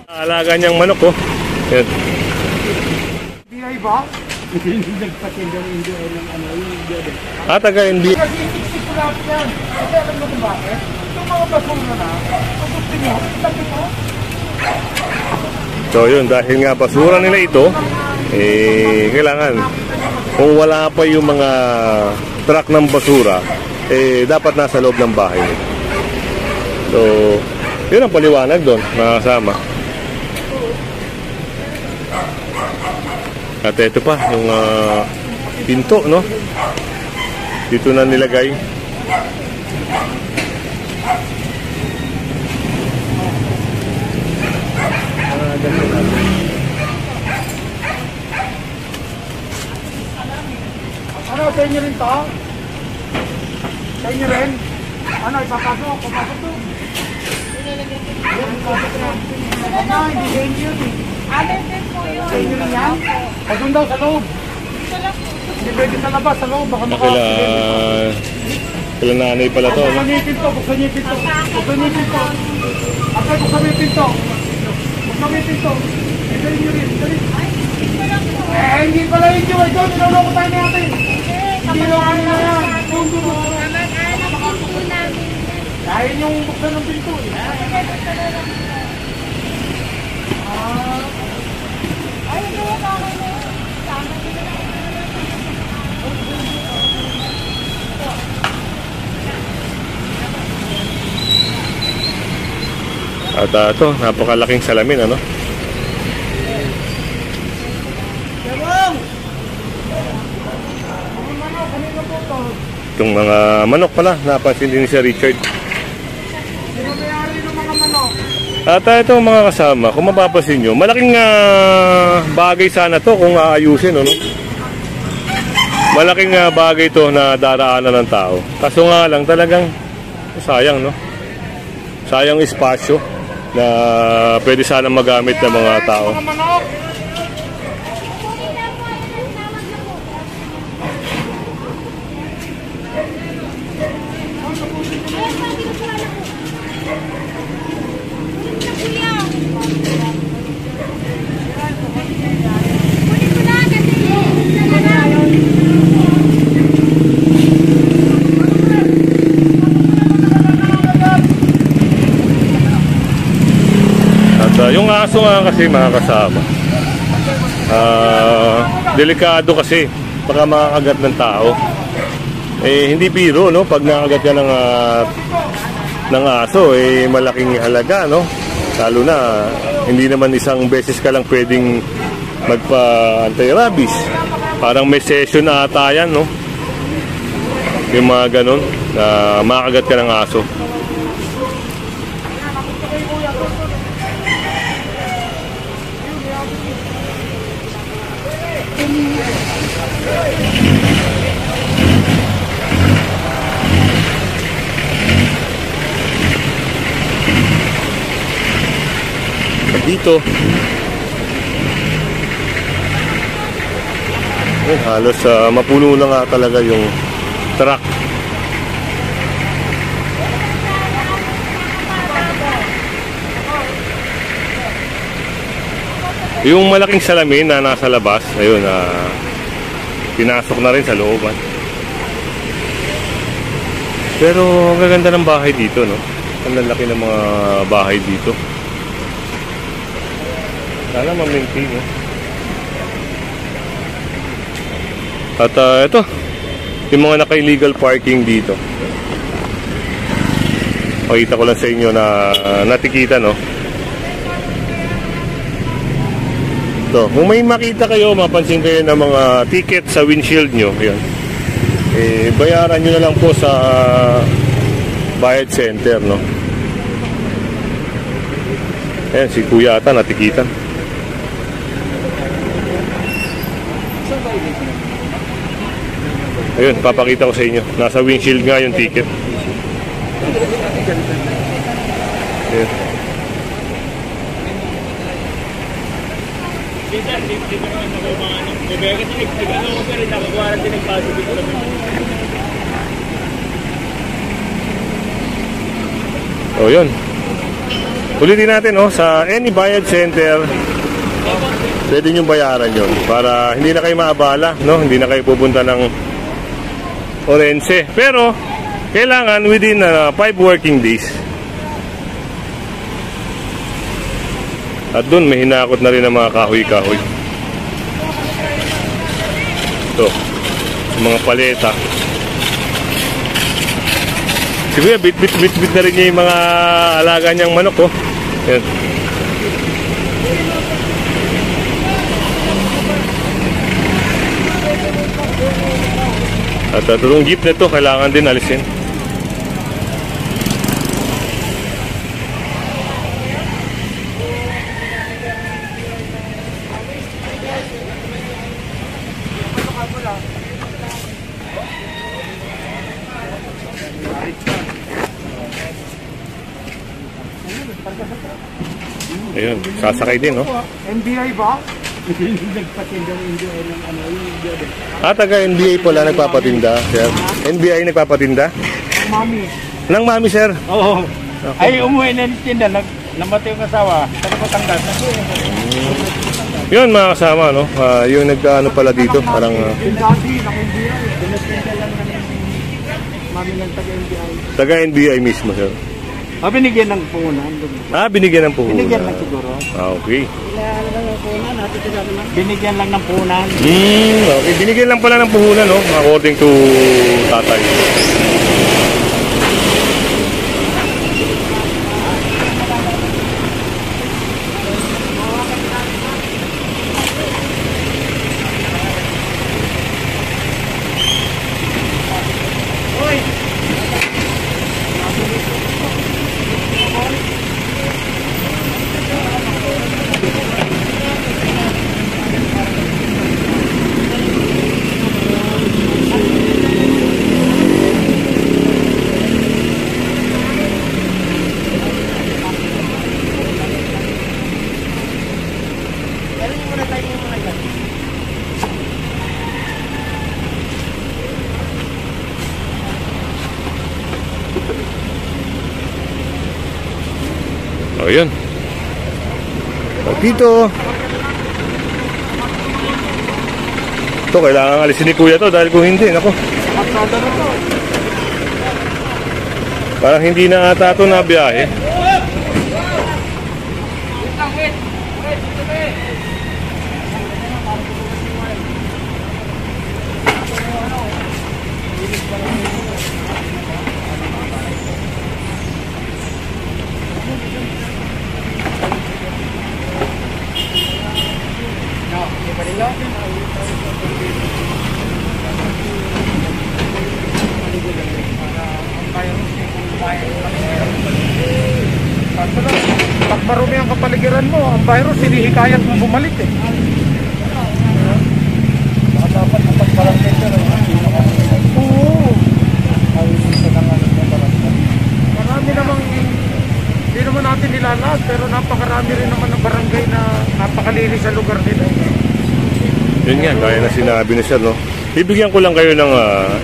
Alaga niyang manok ko. Yan. BI ba? Nagpatinda ng Indio ng ano yung Indio din. Taga hindi. Kasi isip ko lahat yan. Kasi alam mo kung bakit? Itong mga basura na, kung gusto nyo, sabi mo. So yun, dahil nga basura nila ito, kailangan kung wala pa yung mga truck ng basura, dapat nasa loob ng bahay. So, yun ang paliwanag doon, mga kasama. At ito pa, yung pinto, no? Dito na nilagay. Ano, sa inyo rin to? Sa inyo rin? Ano, ipapasok? Papasok to? Ano, hindi sa inyo yun eh. Amin din po yun. Sa inyo rin yan? Pag doon daw sa loob. Hindi pwede sa labas, sa loob. Baka Kila nanay pala to, no? Buksan niyo yung pinto, buksan niyo yung pinto. Buksan niyo yung pinto. Apay, buksan niyo yung pinto. Buksan niyo yung pinto. Sa inyo rin, dali. Hindi pala yun yun. Ito, niloloko tayo natin. Hindi niloloko nila yan. Kaya yung buksan ng pinto eh. Ay, hindi mo ba ako na yun? At ito, napakalaking salamin, ano? Itong mga manok pala, napansin din si Richard. At ito mga kasama, kung mapapansin nyo, malaking bagay sana to kung aayusin, ano? Malaking bagay to na daraanan ng tao. Kaso nga lang talagang sayang, no? Sayang espasyo na pwede sana magamit ng mga tao. Yung aso nga kasi mga kasama, delikado kasi baka makakagat ng tao. Hindi biro, no? Pag nakagat ka ng aso, malaking halaga, no? Lalo na hindi naman isang beses ka lang pwedeng magpa-anti-rabies. Parang may session na ata yan, no? Yung mga ganun na makakagat ka ng aso. Dito halos mapuno na nga talaga yung truck. Yung malaking salamin na nasa labas, ayun, pinasok na rin sa looban. Pero ang gaganda ng bahay dito, no? Ang lalaki ng mga bahay dito. Sana ma-maintain, no? At ito, yung mga naka-illegal parking dito. Pakita ko lang sa inyo na natikita, no? So, kung may makita kayo, mapansin kayo ng mga ticket sa windshield nyo, yan. Bayaran nyo na lang po sa bayad center, no? Ayan, si Kuya ata natikitan. Ayun, papakita ko sa inyo. Nasa windshield nga yung ticket. Ayan. So yun. Ulitin natin sa any bayad center, pwede nyo bayaran yun para hindi na kayo maabala, no? Hindi na kayo pupunta ng Orense. Pero kailangan within 5 working days. At doon may hinakot na rin ang mga kahoy-kahoy. Ito, mga paleta. Siguro bit na rin niya yung mga alaga niyang manok. Yan. At itong jeep na ito kailangan din alisin. Ayun, sasakay din, no? NBI ba? Taga NBI pala nagpapatinda, sir. NBI nagpapatinda? Mami. Nang mami, sir? Oo. Ay, umuwi na tinda. Namatay yung kasawa. Taga Batangas. Yun, mga kasama, no? Yung nag-ano pala dito, parang... Yung dati, naka-NBI. Dinatinda lang ng mami ng taga-NBI. Taga-NBI mismo, sir. Binigyan ng puhunan. Binigyan ng puhunan. Binigyan lang siguro. Okay. Binigyan lang ng puhunan. Okay. Binigyan lang pala ng puhunan, no? According to tatay. O yun. Dito. Ito, kailangan alisin ni kuya to dahil kung hindi, nako. Parang hindi na ata ito na biyahe. Pag marumi ang kapaligiran mo, ang virus hinihikayat mo bumalik eh. Dapat na pagparangin ka rin. Oo. Marami namang, hindi naman natin nilalad, pero napakarami rin naman ng barangay na napakalinis sa lugar nila. Yun nga, gaya na sinabi ni sir, no? Bibigyan ko lang kayo ng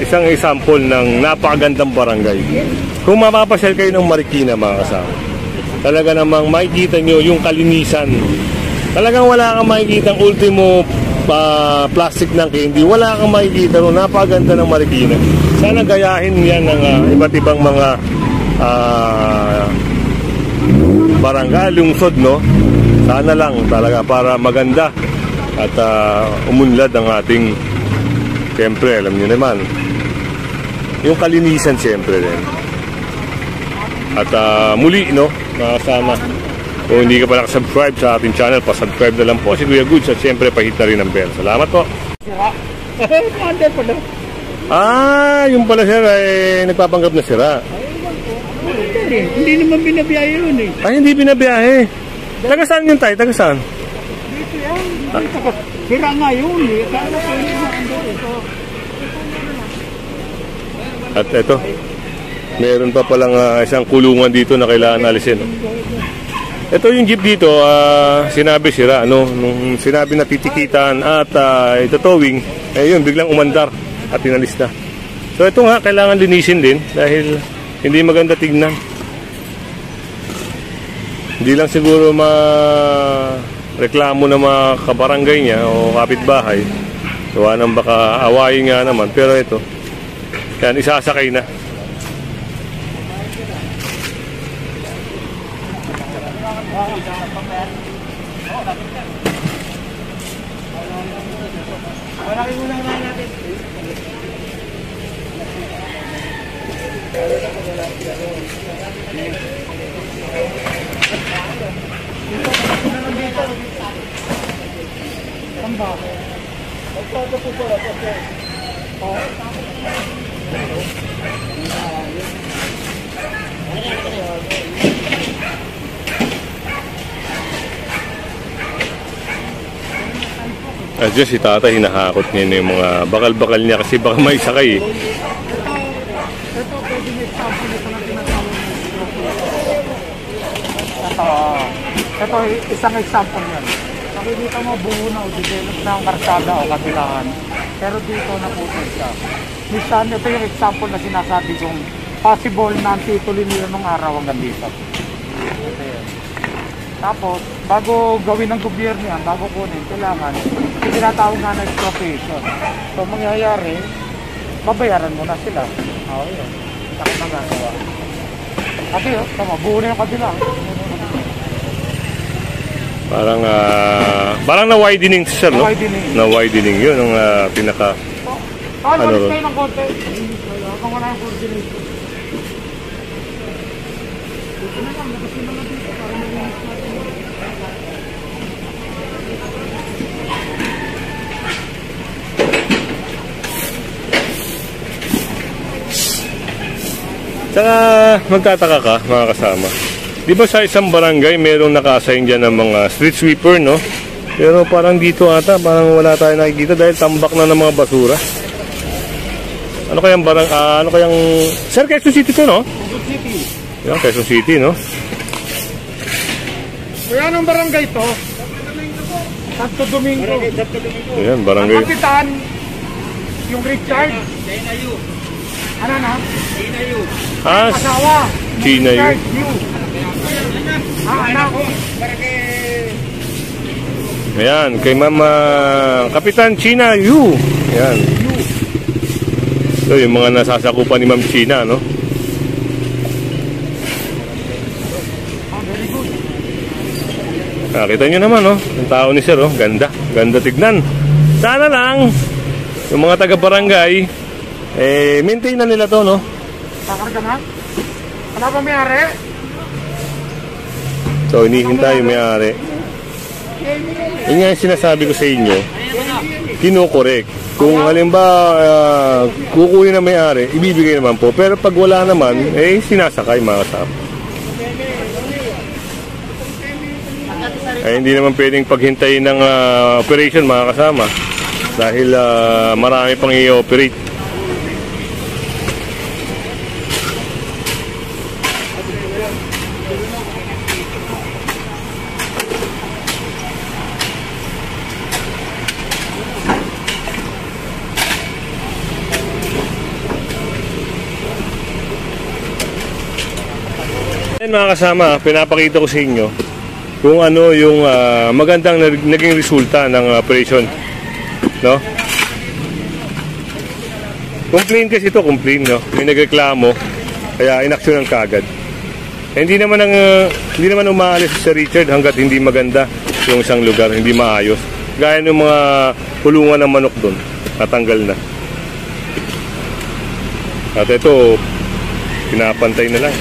isang example ng napakagandang barangay. Kung mapapasyal kayo ng Marikina, mga kasama, talaga namang makikita nyo yung kalinisan. Talagang wala kang makikita ang ultimo plastic ng candy. Wala kang makikita, no? Napakaganda ng Marikina. Sana gayahin yan ng iba't ibang mga barangay, lungsod, no? Sana lang talaga para maganda at umunlad ang ating, siyempre, alam nyo naman, yung kalinisan siyempre rin. At muli, no, makasama, kung hindi ka pa nakasubscribe sa ating channel, pasubscribe na lang po si Kuya Goods at siyempre pahit na rin ang bell. Salamat po. Yung pala sir ay nagpapanggap na sira. Hindi naman binabiyahe yun eh. Ay, hindi binabiyahe. Taga saan yun tayo? Taga saan? Dito yan. Sira nga yun eh. At eto, meron pa palang isang kulungan dito na kailangan alisin. Ito yung jeep dito, sinabi sira, no? Nung sinabi na titikitan at ito towing, yun, biglang umandar at inalis na. So ito nga, kailangan linisin din dahil hindi maganda tignan. Hindi lang siguro reklamo ng mga kabarangay niya o kapitbahay. Gawa nang baka awayin nga naman. Pero ito, yan, isasakay na. At dyan si tata, hinahakot niya yung mga bakal-bakal niya kasi baka may sakay eh. Ito, pwede may example ito na tinatawag ito, isang example yan. Nakikita mo buo na o develop na ang karsada o kabilaan. Pero dito naputol siya. Minsan, ito yung example na sinasabi kong possible na ang tituloy nila nung araw hanggang dito. Ito yan. Tapos, bago gawin ng gobyerno yan, bago kunin, kailangan, tinatawag nga na expropriation. So, mangyayari, babayaran mo na sila. Oo, yun. Sakit na gagawa. Kasi, tama, buo na yung kabila. Parang na-widening sir, no? Na-widening. Na-widening, yun ang pinaka... Ano, Ano, walis kayo ng konti. Kung wala yung coordination. Dito na lang, nakasin naman dito para malinis natin. Saka magtataka ka, mga kasama. Di ba sa isang barangay merong naka-assign dyan ng mga street sweeper, no? Pero parang dito ata, parang wala tayo nakikita dahil tambak na ng mga basura. Ano kayang ano kayang... Sir, Quezon City to, no? Quezon City. Yan, Quezon City, no? Kaya anong barangay to? Santo Domingo. Ayan, Ang barangay. kapitan, yung Richard. Ano na? Ah, Asawa. China yun. Richard Yu. Anak ko. Ayan, kay Mama Kapitan China Yu. Ayan. So, yung mga nasasakupan ni Ma'am China, no? Nakita nyo naman, no? Yung tao ni Sir, oh. Ganda. Ganda tignan. Sana lang, yung mga taga-barangay, maintain na nila to, no? Kakarga na? Wala pa may-ari? So, hinihintay yung may-ari. Yun nga yung sinasabi ko sa inyo, kinokorek. Kung halimbawa, kukunin na may-ari, ibibigay naman po. Pero pag wala naman, sinasakay mga kasama. Hindi naman pwedeng paghintayin ng operation mga kasama. Dahil marami pang i-operate. Mga kasama, pinapakita ko sa inyo kung ano yung magandang naging resulta ng operation, no? Complain kasi ito, complain, no? May nagreklamo, kaya inaksyonan kagad. Hindi naman umaalis si Richard hanggat hindi maganda yung isang lugar, hindi maayos. Gaya ng mga pulungan ng manok doon, natanggal na. At ito, pinapantay na lang.